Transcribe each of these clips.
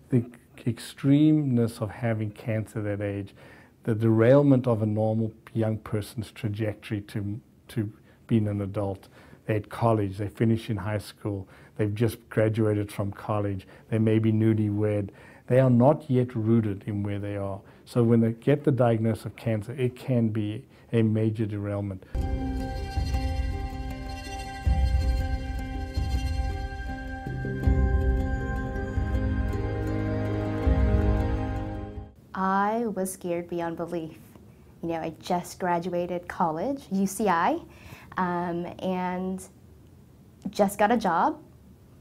The extremeness of having cancer at that age, the derailment of a normal young person's trajectory to being an adult. They're at college, they finish in high school, they've just graduated from college, they may be newlywed. They are not yet rooted in where they are. So when they get the diagnosis of cancer, it can be a major derailment. I was scared beyond belief. You know, I just graduated college, UCI, and just got a job,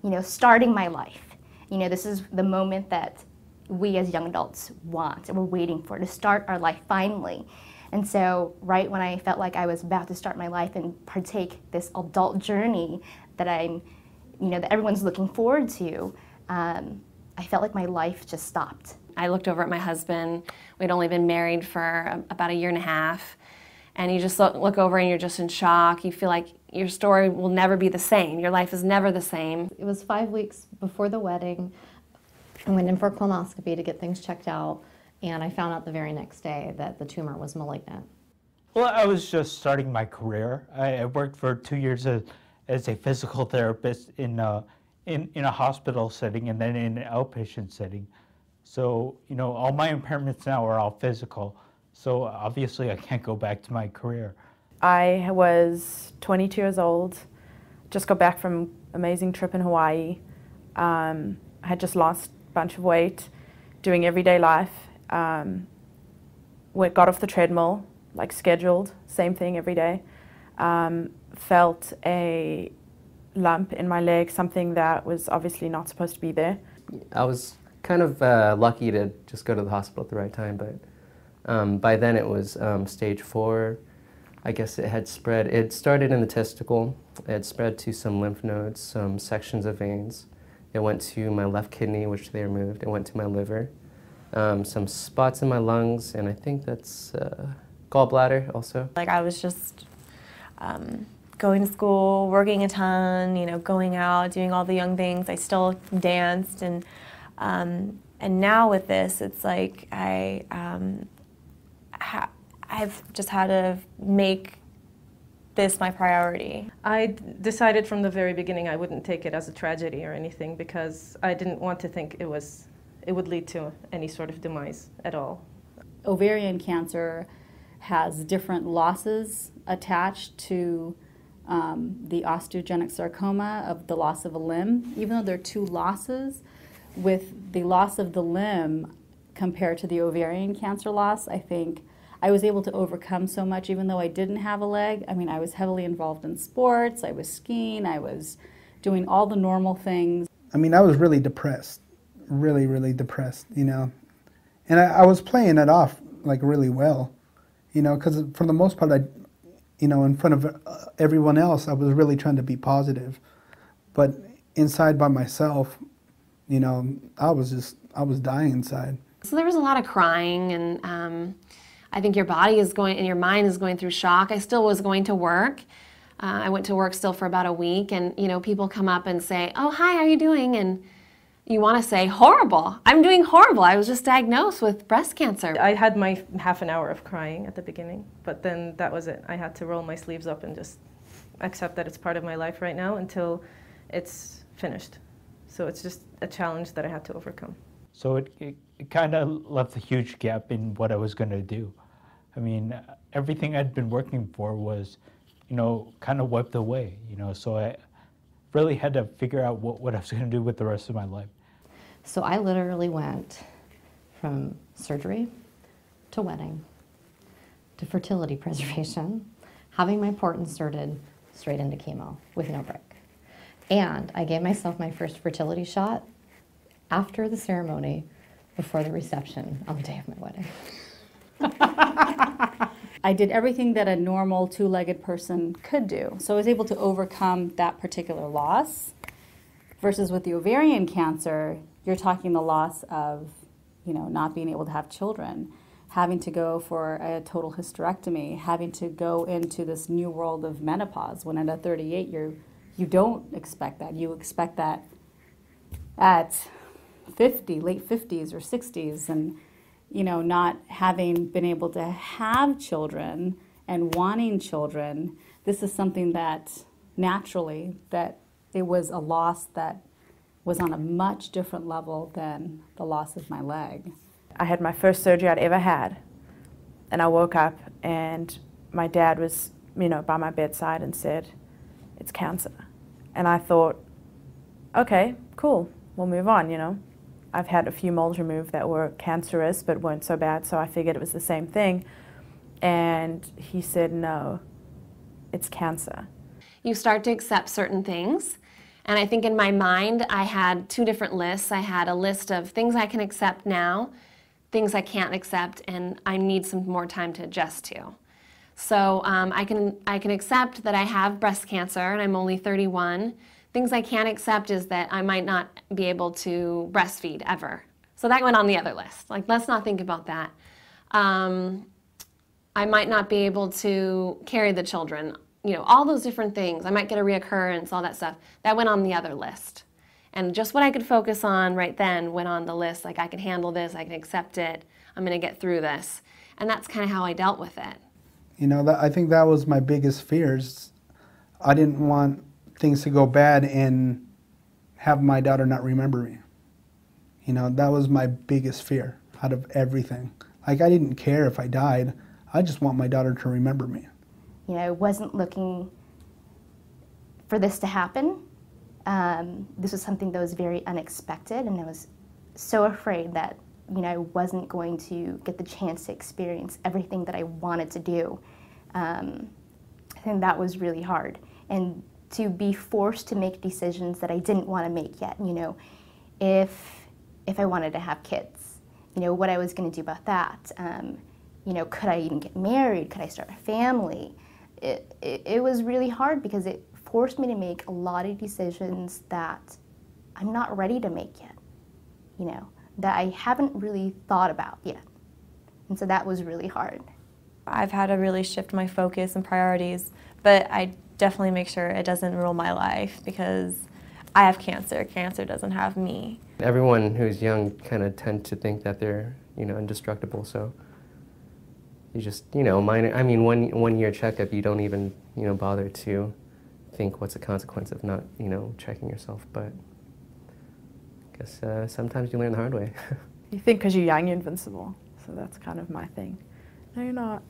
you know, starting my life. You know, this is the moment that we as young adults want and we're waiting for, to start our life finally. And so right when I felt like I was about to start my life and partake this adult journey that that everyone's looking forward to, I felt like my life just stopped. I looked over at my husband. We'd only been married for about 1.5 years. And you just look over and you're just in shock. You feel like your story will never be the same. Your life is never the same. It was 5 weeks before the wedding. I went in for a colonoscopy to get things checked out, and I found out the very next day that the tumor was malignant. Well, I was just starting my career. I worked for 2 years as a physical therapist in a hospital setting and then in an outpatient setting. So, you know, all my impairments now are all physical. So obviously I can't go back to my career. I was 22 years old, just got back from an amazing trip in Hawaii. I had just lost a bunch of weight, doing everyday life. Got off the treadmill, like scheduled, same thing every day. Felt a lump in my leg, something that was obviously not supposed to be there. I was kind of lucky to just go to the hospital at the right time, but by then it was stage 4. I guess it had spread. It started in the testicle. It had spread to some lymph nodes, some sections of veins. It went to my left kidney, which they removed. It went to my liver, some spots in my lungs, and I think that's gallbladder also. Like I was just going to school, working a ton, you know, going out, doing all the young things. I still danced, and now with this, it's like I've just had to make this my priority. I decided from the very beginning I wouldn't take it as a tragedy or anything because I didn't want to think it would lead to any sort of demise at all. Ovarian cancer has different losses attached to the osteogenic sarcoma of the loss of a limb. Even though there are 2 losses, with the loss of the limb compared to the ovarian cancer loss, I think I was able to overcome so much even though I didn't have a leg. I mean, I was heavily involved in sports, I was skiing, I was doing all the normal things. I mean, I was really depressed, really, really depressed, you know. And I was playing it off like really well, you know, because for the most part, in front of everyone else, I was really trying to be positive. But inside by myself, you know, I was dying inside. So there was a lot of crying, and I think your body is going, and your mind is going through shock. I still was going to work. I went to work still for about a week, and, you know, people come up and say, "Oh, hi, how are you doing?" And you want to say, "Horrible. I'm doing horrible. I was just diagnosed with breast cancer." I had my half an hour of crying at the beginning, but then that was it. I had to roll my sleeves up and just accept that it's part of my life right now until it's finished. So it's just a challenge that I had to overcome. So it kind of left a huge gap in what I was going to do. I mean, everything I'd been working for was, you know, kind of wiped away, you know, so I really had to figure out what I was going to do with the rest of my life. So I literally went from surgery to wedding to fertility preservation, having my port inserted, straight into chemo with no break. And I gave myself my first fertility shot after the ceremony, before the reception on the day of my wedding. I did everything that a normal 2-legged person could do. So I was able to overcome that particular loss. Versus with the ovarian cancer, you're talking the loss of, you know, not being able to have children, having to go for a total hysterectomy, having to go into this new world of menopause when at 38 you're you don't expect that. You expect that at 50, late 50s or 60s, and not having been able to have children and wanting children, this is something that naturally, that it was a loss that was on a much different level than the loss of my leg. I had my first surgery I'd ever had, and I woke up and my dad was, by my bedside and said, "It's cancer." And I thought, okay, cool, we'll move on, I've had a few moles removed that were cancerous but weren't so bad, so I figured it was the same thing. And he said, "No, it's cancer." You start to accept certain things. And I think in my mind, I had two different lists. I had a list of things I can accept now, things I can't accept, and I need some more time to adjust to. So I can accept that I have breast cancer and I'm only 31. Things I can't accept is that I might not be able to breastfeed ever. So that went on the other list. Like, let's not think about that. I might not be able to carry the children. All those different things. I might get a reoccurrence, all that stuff. That went on the other list. And just what I could focus on right then went on the list. Like, I can handle this, I can accept it, I'm gonna get through this. And that's kind of how I dealt with it. I think that was my biggest fears. I didn't want things to go bad and have my daughter not remember me. That was my biggest fear out of everything. Like, I didn't care if I died. I just want my daughter to remember me. I wasn't looking for this to happen. This was something that was very unexpected, and I was so afraid that I wasn't going to get the chance to experience everything that I wanted to do. I think that was really hard. And to be forced to make decisions that I didn't want to make yet, if I wanted to have kids, what I was going to do about that. Could I even get married? Could I start a family? It was really hard because it forced me to make a lot of decisions that I'm not ready to make yet, that I haven't really thought about yet. And so that was really hard. I've had to really shift my focus and priorities, but I definitely make sure it doesn't rule my life because I have cancer. Cancer doesn't have me. Everyone who's young kind of tend to think that they're, indestructible, so you just, one year checkup, you don't even, bother to think what's the consequence of not, checking yourself, but I guess sometimes you learn the hard way. You think because you're young, you're invincible, so that's kind of my thing. No, you're not.